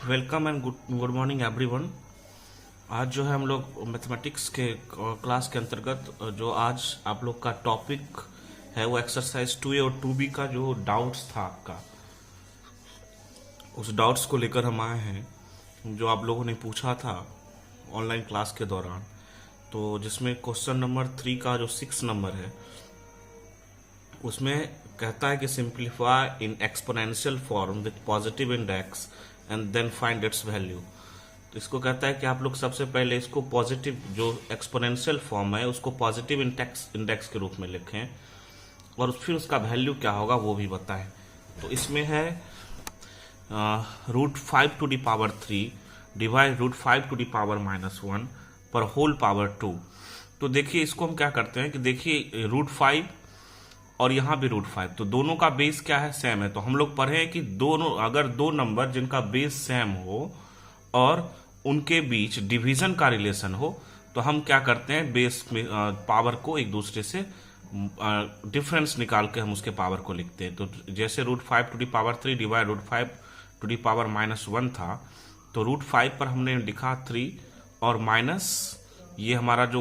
Welcome and good morning everyone. आज जो है हम लोग मैथमेटिक्स के क्लास के अंतर्गत जो आज आप लोग का टॉपिक है वो एक्सरसाइज 2A और 2B का जो डाउट्स था आपका, उस डाउट्स को लेकर हम आए हैं जो आप लोगों ने पूछा था ऑनलाइन क्लास के दौरान। तो जिसमें क्वेश्चन नंबर 3 का जो 6 नंबर है उसमें कहता है कि simplify in exponential form with positive index and then find its value. तो इसको कहता है कि आप लोग सबसे पहले इसको पॉजिटिव जो एक्सपोनेंशियल फॉर्म है उसको पॉजिटिव इंडेक्स के रूप में लिखें और फिर उसका वैल्यू क्या होगा वो भी बताएं। तो इसमें है √5 to the power 3 divide √5 to the power -1 पर होल पावर 2। तो देखिए इसको हम क्या करते हैं कि देखिए √5 और यहाँ भी √5, तो दोनों का बेस क्या है, सेम है। तो हम लोग पढ़े हैं कि दोनों अगर दो नंबर जिनका बेस सेम हो और उनके बीच डिवीजन का रिलेशन हो तो हम क्या करते हैं, बेस में पावर को एक दूसरे से डिफरेंस निकाल के हम उसके पावर को लिखते हैं। तो जैसे √5 to the power 3 divide √5 to the power -1 था, तो √5 पर हमने लिखा 3 और माइनस ये हमारा जो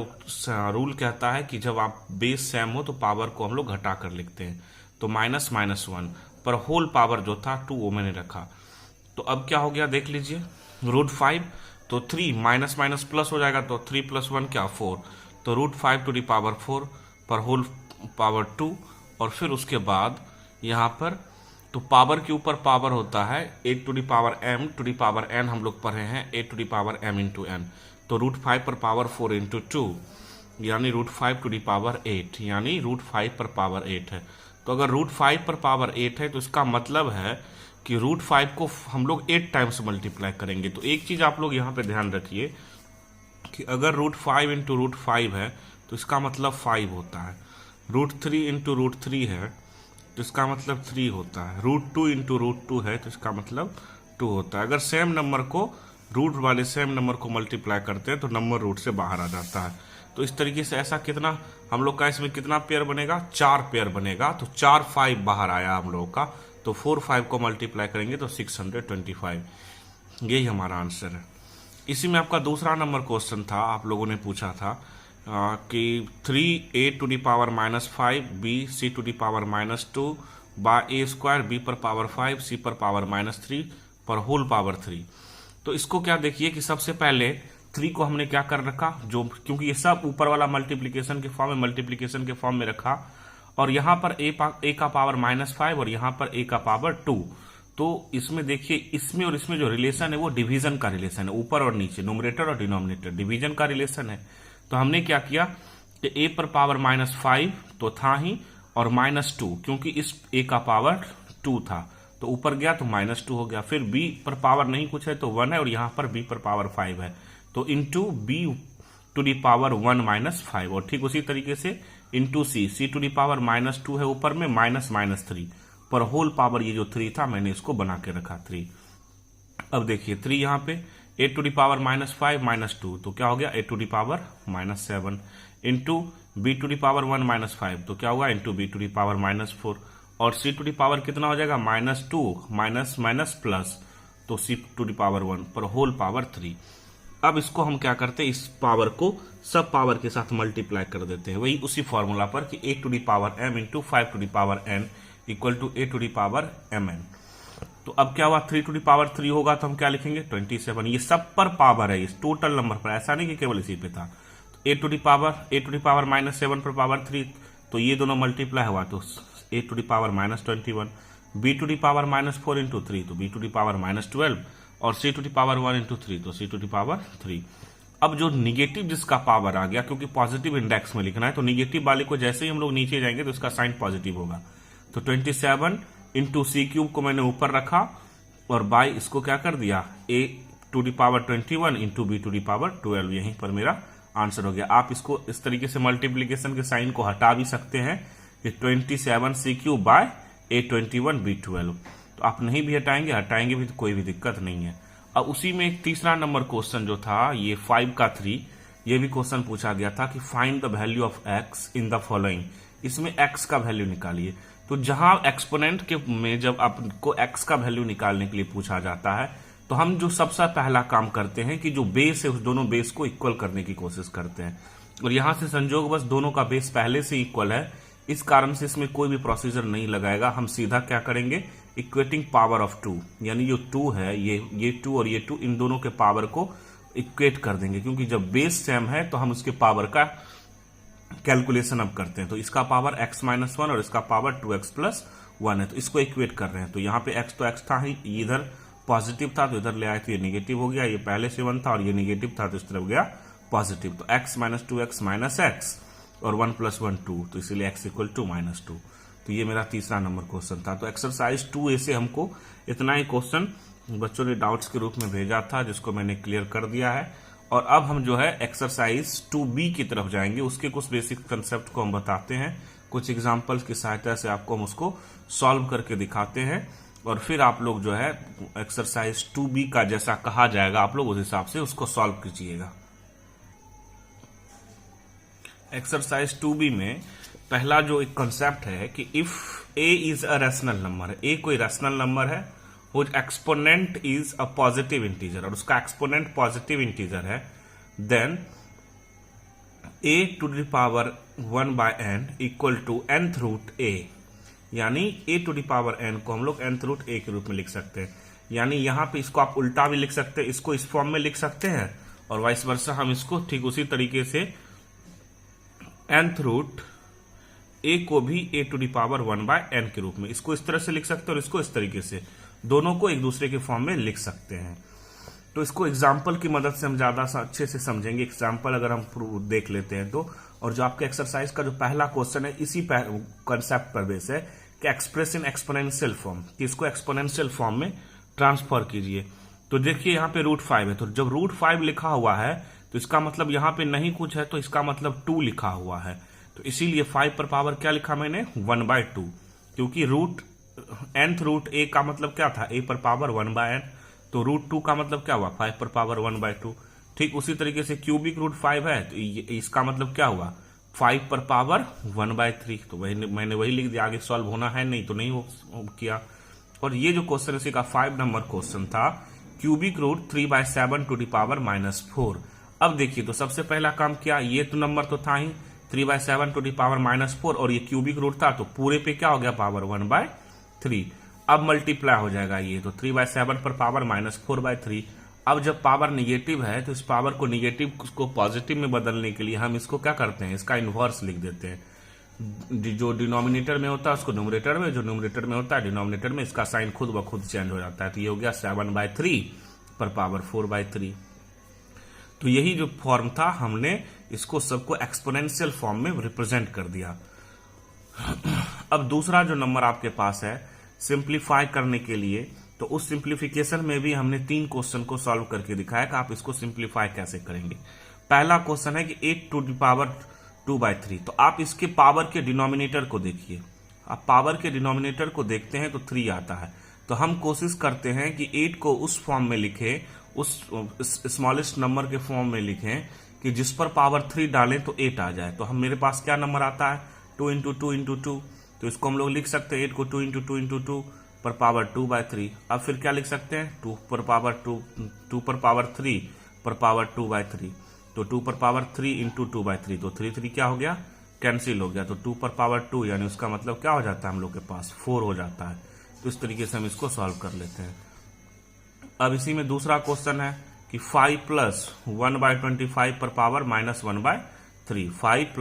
रूल कहता है कि जब आप बेस सेम हो तो पावर को हम लोग घटा कर लिखते हैं। तो -1 पर होल पावर जो था 2 वो मैंने रखा। तो अब क्या हो गया देख लीजिए, √5 तो 3 माइनस माइनस प्लस हो जाएगा, तो 3 + 1 क्या 4, तो √5 to the power 4 पर होल पावर 2। और फिर उसके बाद यहाँ पर तो पावर के ऊपर पावर होता है 8 to the power m to the power n, हम लोग पढ़े हैं 8 to the power m into n। तो √5 पर पावर 4 into 2 यानी √5 to the power 8 यानी √5 पर पावर 8 है। तो अगर √5 पर पावर 8 है तो इसका मतलब है कि √5 को हम लोग 8 टाइम्स मल्टीप्लाई करेंगे। तो एक चीज आप लोग यहाँ पे ध्यान रखिए कि अगर √5 into √5 है तो इसका मतलब 5 होता है, √3 into √3 है तो इसका मतलब 3 होता है, √2 into √2 है तो इसका मतलब 2 होता है। अगर सेम नंबर को रूट वाले सेम नंबर को मल्टीप्लाई करते हैं तो नंबर रूट से बाहर आ जाता है। तो इस तरीके से ऐसा कितना हम लोग का इसमें कितना पेयर बनेगा, 4 पेयर बनेगा। तो 4 5 बाहर आया हम लोगों का, तो 4 5 को मल्टीप्लाई करेंगे तो 625, यही हमारा आंसर है। इसी में आपका दूसरा नंबर क्वेश्चन था, आप लोगों ने पूछा था कि 3a to the power -5 b c to the power -2 by a² b पर पावर 5 c पर पावर -3 पर होल पावर 3। तो इसको क्या देखिए कि सबसे पहले 3 को हमने क्या कर रखा, जो क्योंकि ये सब ऊपर वाला मल्टीप्लिकेशन के फॉर्म में रखा और यहाँ पर a का पावर -5 और यहाँ पर a का पावर 2। तो इसमें देखिए इसमें और इसमें जो रिलेशन है वो डिवीजन का रिलेशन है, ऊपर और नीचे न्यूमरेटर और डिनोमिनेटर डिवीजन का रिलेशन है। तो हमने क्या किया कि a पर पावर -5 तो था ही और -2, क्योंकि इस a का पावर 2 था तो ऊपर गया तो -2 हो गया। फिर b पर पावर नहीं कुछ है तो 1 है और यहाँ पर b पर पावर 5 है तो into b to the power 1 - 5 और ठीक उसी तरीके से into c to the power -2 है ऊपर में -3 पर होल पावर ये जो 3 था मैंने इसको बना के रखा 3। अब देखिए 3 यहाँ पे 8 to the power -5 -2 तो क्या हो गया 8 to the power -7 into b to the power 1 - 5 तो क्या होगा into b to the power -4 और c to the power कितना हो जाएगा -2 माइनस प्लस तो c to the power 1 पर होल पावर 3। अब इसको हम क्या करते हैं, इस पावर को सब पावर के साथ मल्टीप्लाई कर देते हैं, वही उसी फॉर्मूला पर कि a to the power m into 5 to the power n equal to a to the power mn। तो अब क्या हुआ 3 to the power 3 होगा तो हम क्या लिखेंगे 27। ये सब पर पावर है, इस टोटल नंबर पर, ऐसा नहीं कि केवल इसी पे था। तो a to the power -7 पर पावर 3 तो ये दोनों मल्टीप्लाई हुआ तो a to the power -21 b to the power -4 into 3 तो b to the power -12 और c to the power 1 into 3 तो c to the power 3। अब जो निगेटिव जिसका पावर आ गया, क्योंकि पॉजिटिव इंडेक्स में लिखना है तो निगेटिव वाले को जैसे ही हम लोग नीचे जाएंगे तो उसका साइन पॉजिटिव होगा। तो 27 इंटू c³ को मैंने ऊपर रखा और बाय इसको क्या कर दिया a to the power 21 into b to the power 12, यहीं पर मेरा आंसर हो गया। आप इसको इस तरीके से मल्टीप्लीकेशन के साइन को हटा भी सकते हैं कि 27c³ बाय a21 b12। तो आप नहीं भी हटाएंगे भी तो कोई भी दिक्कत नहीं है। अब उसी में एक तीसरा नंबर क्वेश्चन जो था ये 5 का 3, ये भी क्वेश्चन पूछा गया था कि find the value of x in the following. इसमें x का वैल्यू निकालिए। तो जहां एक्सपोनेंट के में जब आपको x का वैल्यू निकालने के लिए पूछा जाता है तो हम जो सबसे पहला काम करते हैं कि जो बेस है उस दोनों बेस को इक्वल करने की कोशिश करते हैं, और यहां से संजोगवश दोनों का बेस पहले से इक्वल है, इस कारण से इसमें कोई भी प्रोसीजर नहीं लगाएगा। हम सीधा क्या करेंगे, इक्वेटिंग पावर ऑफ 2, यानी जो 2 है ये 2 और ये 2, इन दोनों के पावर को इक्वेट कर देंगे, क्योंकि जब बेस सेम है तो हम उसके पावर का कैलकुलेशन अब करते हैं। तो इसका पावर x - 1 और इसका पावर 2x + 1 है, तो इसको इक्वेट कर रहे हैं। तो यहाँ पे x तो x था ही, इधर पॉजिटिव था तो इधर ले आए तो ये निगेटिव हो गया, ये पहले से 1 था और ये निगेटिव था तो इस तरफ गया पॉजिटिव। तो x - 2x - x और 1 + 1 2, तो इसीलिए x = -2। तो ये मेरा तीसरा नंबर क्वेश्चन था। तो एक्सरसाइज 2A से हमको इतना ही क्वेश्चन बच्चों ने डाउट्स के रूप में भेजा था, जिसको मैंने क्लियर कर दिया है। और अब हम जो है एक्सरसाइज 2B की तरफ जाएंगे। उसके कुछ बेसिक कंसेप्ट को हम बताते हैं, कुछ एग्जांपल्स की सहायता से आपको हम उसको सॉल्व करके दिखाते हैं, और फिर आप लोग जो है एक्सरसाइज 2B का जैसा कहा जाएगा आप लोग उस हिसाब से उसको सॉल्व कीजिएगा। एक्सरसाइज 2B में पहला जो एक कंसेप्ट है कि if a is a rational number है, a कोई रैशनल नंबर है, which exponent is a positive integer, और उसका एक्सपोनेंट पॉजिटिव इंटीजर है, then a⁴ equal to nth√a, यानी a⁴ को हम लोग nth√a के रूप में लिख सकते हैं। यानी यहां पे इसको आप उल्टा भी लिख सकते हैं, इसको इस फॉर्म में लिख सकते हैं, और वाइस वर्सा हम इसको ठीक उसी तरीके से nth√a को भी a⁴ के रूप में इसको इस तरह से लिख सकते हैं, और इसको इस तरीके से, दोनों को एक दूसरे के फॉर्म में लिख सकते हैं। तो इसको एग्जाम्पल की मदद से हम ज्यादा अच्छे से समझेंगे। एग्जाम्पल अगर हम देख लेते हैं तो, और जो आपके एक्सरसाइज का जो पहला क्वेश्चन है इसी कंसेप्ट पर बेस है कि एक्सप्रेस इन एक्सपोनेंशियल फॉर्म, कि इसको एक्सपोनेंशियल फॉर्म में ट्रांसफर कीजिए। तो देखिए यहाँ पे √5 है, तो जब √5 लिखा हुआ है तो इसका मतलब यहाँ पे नहीं कुछ है, तो इसका मतलब 2 लिखा हुआ है। तो इसीलिए 5 पर पावर क्या लिखा मैंने, 1/2, क्योंकि nth√a का मतलब क्या था, a पर पावर 1/n, तो √2 का मतलब क्या हुआ, 5 पर पावर 1/2। ठीक उसी तरीके से क्यूबिक √5 है, तो इसका मतलब क्या हुआ, 5 पर पावर 1/3। तो मैंने वही लिख दिया, आगे सॉल्व होना है नहीं तो नहीं हो किया। और ये जो क्वेश्चन है इसी का 5 नंबर क्वेश्चन था, क्यूबिक रूट 3/7 × -4। अब देखिए, तो सबसे पहला काम किया, ये तो नंबर तो था ही 3/7 × -4, और ये क्यूबिक रूट था तो पूरे पे क्या हो गया, पावर 1/3। अब मल्टीप्लाई हो जाएगा ये, तो 3/7 पर पावर -4/3। अब जब पावर निगेटिव है तो इस पावर को निगेटिव को पॉजिटिव में बदलने के लिए हम इसको क्या करते हैं, इसका इन्वर्स लिख देते हैं। जो डिनोमिनेटर में होता है उसको न्यूमरेटर में, जो न्यूमरेटर में होता है डिनोमिनेटर में, इसका साइन खुद ब खुद चेंज हो जाता है। तो ये हो गया 7/3 पर पावर 4/3। तो यही जो फॉर्म था, हमने इसको सबको एक्सपोनेंशियल फॉर्म में रिप्रेजेंट कर दिया। अब दूसरा जो नंबर आपके पास है सिंप्लीफाई करने के लिए, तो उस सिंप्लीफिकेशन में भी हमने 3 क्वेश्चन को सॉल्व करके दिखाया कि आप इसको सिंप्लीफाई कैसे करेंगे। पहला क्वेश्चन है कि 8⁻²/3, तो आप इसके पावर के डिनोमिनेटर को देखिए। आप पावर के डिनोमिनेटर को देखते हैं तो 3 आता है, तो हम कोशिश करते हैं कि 8 को उस फॉर्म में लिखें, उस स्मॉलेस्ट नंबर के फॉर्म में लिखें कि जिस पर पावर 3 डालें तो 8 आ जाए। तो हम मेरे पास क्या नंबर आता है, 2 × 2 × 2, तो इसको हम लोग लिख सकते हैं 8 को 2 × 2 × 2 पर पावर 2/3। अब फिर क्या लिख सकते हैं, 2 पर पावर 3 पर पावर 2/3, तो 2 पर पावर 3 × 2/3, तो 3 क्या हो गया, कैंसिल हो गया। तो 2 पर पावर 2, यानी उसका मतलब क्या हो जाता है, हम लोग के पास 4 हो जाता है। तो इस तरीके से हम इसको सॉल्व कर लेते हैं। अब इसी में दूसरा क्वेश्चन है कि 5 + 1/25 पर पावर -1/3, 5 +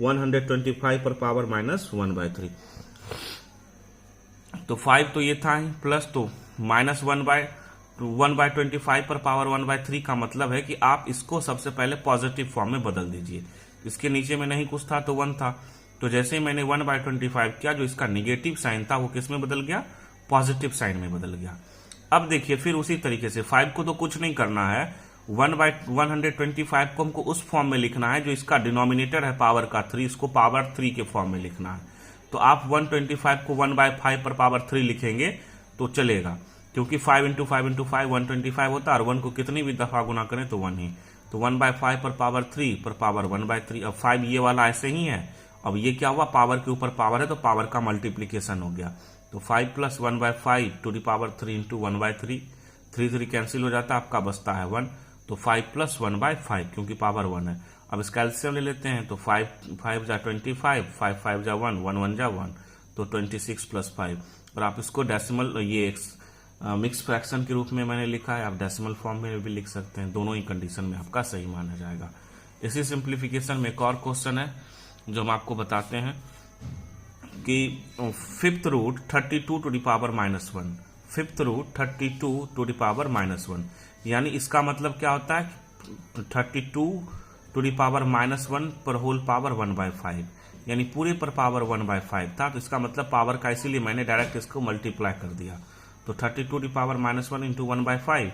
125 पर पावर -1/3। तो 5 तो ये था ही, प्लस तो -1/25 पर पावर 1/3 का मतलब है कि आप इसको सबसे पहले पॉजिटिव फॉर्म में बदल दीजिए। इसके नीचे में नहीं कुछ था तो 1 था, तो जैसे ही मैंने 1/25 किया, जो इसका निगेटिव साइन था वो किस में बदल गया, पॉजिटिव साइन में बदल गया। अब देखिए फिर उसी तरीके से 5 को तो कुछ नहीं करना है, 1/125 को हमको उस फॉर्म में लिखना है जो इसका डिनोमिनेटर है पावर का 3, इसको पावर 3 के फॉर्म में लिखना है। तो आप 125 को 1/5 पर पावर 3 लिखेंगे तो चलेगा, क्योंकि 5 × 5 × 5 125 होता है, और 1 को कितनी भी दफा गुना करें तो 1 ही। तो 1/5 पर पावर 3 पर पावर 1/3। अब 5 ये वाला ऐसे ही है, अब ये क्या हुआ, पावर के ऊपर पावर है तो पावर का मल्टीप्लीकेशन हो गया। तो 5 plus 1/5 to the power 3 into 1/3, 3 cancel हो जाता है, आपका बचता है 1। तो 5 प्लस 1/5 क्योंकि पावर 1 है। अब इसका एलसीएम ले लेते हैं, तो 5 जा 25, 5 जा 1, 1 जा 1, तो 26 प्लस 5। और आप इसको डेसिमल ये मिक्स फ्रैक्शन के रूप में मैंने लिखा है, आप डेसिमल फॉर्म में भी लिख सकते हैं, दोनों ही कंडीशन में आपका सही माना जाएगा। इसी सिंप्लीफिकेशन में एक और क्वेश्चन है जो हम आपको बताते हैं कि 5th root 32 to the power -1, 5th root 32 to the power -1, यानी इसका मतलब क्या होता है 32 टू द पावर -1 पर होल पावर 1/5, यानी पूरे पर पावर 1/5 था। तो इसका मतलब पावर का, इसीलिए मैंने डायरेक्ट इसको मल्टीप्लाई कर दिया। तो 32 टू द पावर -1 इंटू 1/5,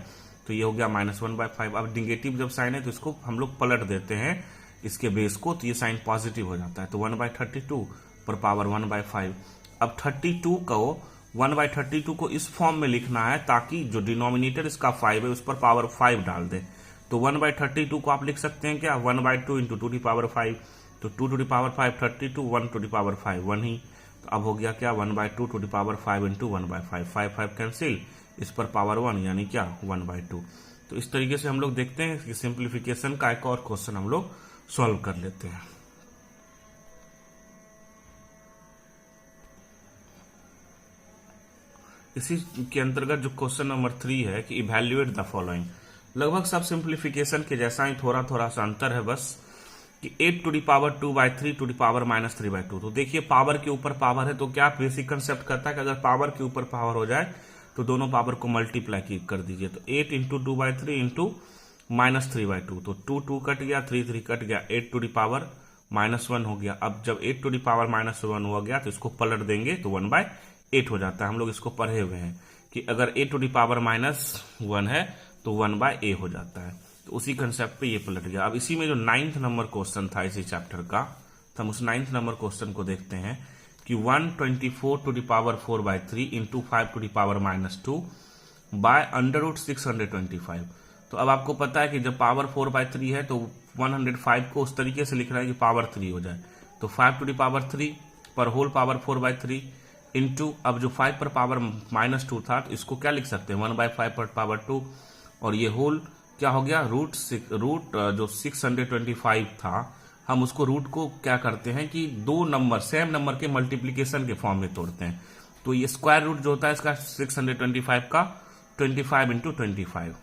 तो ये हो गया -1/5। अब निगेटिव जब साइन है तो इसको हम लोग पलट देते हैं इसके बेस को, तो ये साइन पॉजिटिव हो जाता है। तो 1/32 पर पावर 1/5। अब 32 को 1/32 को इस फॉर्म में लिखना है ताकि जो डिनोमिनेटर इसका 5 है उस पर पावर 5 डाल दे। तो 1/32 को आप लिख सकते हैं क्या 1/2 इंटू 2 टू द पावर 5, तो 2 to the power 5 32, 1 to the power 5 1 ही। तो अब हो गया क्या 1/2 to the power 5 into 1/5, 5 cancel, इस पर पावर 1 यानी क्या 1/2। तो इस तरीके से हम लोग देखते हैं कि सिंप्लीफिकेशन का एक और क्वेश्चन हम लोग सॉल्व कर लेते हैं। इसी के अंतर्गत जो क्वेश्चन नंबर 3 है कि इवैल्यूएट द फॉलोइंग, लगभग सब सिंप्लीफिकेशन के जैसा ही, थोड़ा थोड़ा सा अंतर है बस, कि 8 to the power 2/3 to the power -3/2। तो देखिए पावर के ऊपर पावर है, तो क्या बेसिक कंसेप्ट करता है कि अगर पावर के ऊपर पावर हो जाए तो दोनों पावर को मल्टीप्लाई कर दीजिए। तो 8 इंटू 2/3 इंटू -3/2, तो 2 कट गया, 3 कट गया, 8 टू द पावर -1 हो गया। अब जब 8 टू द पावर -1 हो गया तो इसको पलट देंगे तो 1/8 हो जाता है। हम लोग इसको पढ़े हुए हैं कि अगर 8 टू द पावर -1 है तो 1/a हो जाता है। तो उसी कंसेप्ट पे ये पलट गया। अब इसी में जो 9th नंबर क्वेश्चन था इसी चैप्टर का, तो हम उस 9th नंबर क्वेश्चन को देखते हैं कि 124 to the power 4/3 into 5 to the power -2 by √625। तो अब आपको पता है कि जब पावर 4/3 है तो 105 को उस तरीके से लिखना है कि पावर 3 हो जाए। तो 5 टू द पावर 3 पर होल पावर 4/3 इंटू, अब जो 5 पर पावर -2 था तो इसको क्या लिख सकते हैं 1/5 पर पावर 2, और ये होल क्या हो गया रूट जो 625 था, हम उसको रूट को क्या करते हैं कि दो नंबर सेम नंबर के मल्टीप्लीकेशन के फॉर्म में तोड़ते हैं। तो ये स्क्वायर रूट जो होता है इसका 625 का 25 इंटू 25।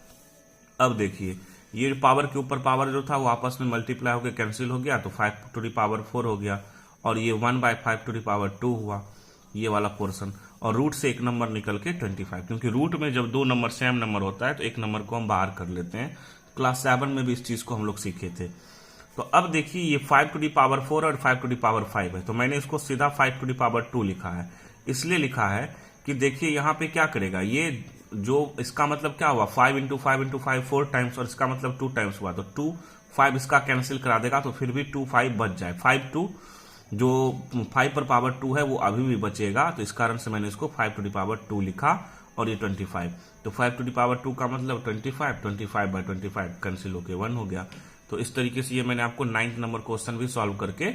अब देखिए ये पावर के ऊपर पावर जो था वो आपस में मल्टीप्लाई होकर कैंसिल हो गया, तो 5 टू द पावर 4 हो गया, और ये 1/5 टू द पावर 2 हुआ ये वाला पोर्शन, और रूट से एक नंबर निकल के 25, क्योंकि रूट में जब दो नंबर सेम नंबर होता है तो एक नंबर को हम बाहर कर लेते हैं। क्लास 7 में भी इस चीज को हम लोग सीखे थे। तो अब देखिए ये 5 टू द पावर 4 और 5 टू द पावर 5 है, तो मैंने इसको सीधा 5 टू द पावर 2 लिखा है। इसलिए लिखा है कि देखिए यहाँ पे क्या करेगा, ये जो इसका मतलब क्या हुआ 5 इंटू 5 इंटू 5 4 टाइम्स, और इसका मतलब 2 टाइम्स हुआ, तो 2 5 इसका कैंसिल करा देगा, तो फिर भी 2 5 बच जाए। 5 2 जो 5 पर पावर 2 है वो अभी भी बचेगा, तो इस कारण से मैंने इसको 5 टू द पावर 2 लिखा, और ये 25। तो 5 टू द पावर 2 का मतलब 25/25 कैंसिल होके 1 हो गया। तो इस तरीके से ये मैंने आपको 9th नंबर क्वेश्चन भी सॉल्व करके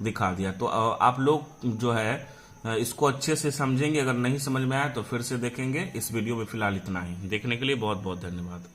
दिखा दिया। तो आप लोग जो है इसको अच्छे से समझेंगे, अगर नहीं समझ में आया तो फिर से देखेंगे। इस वीडियो में फिलहाल इतना ही। देखने के लिए बहुत बहुत धन्यवाद।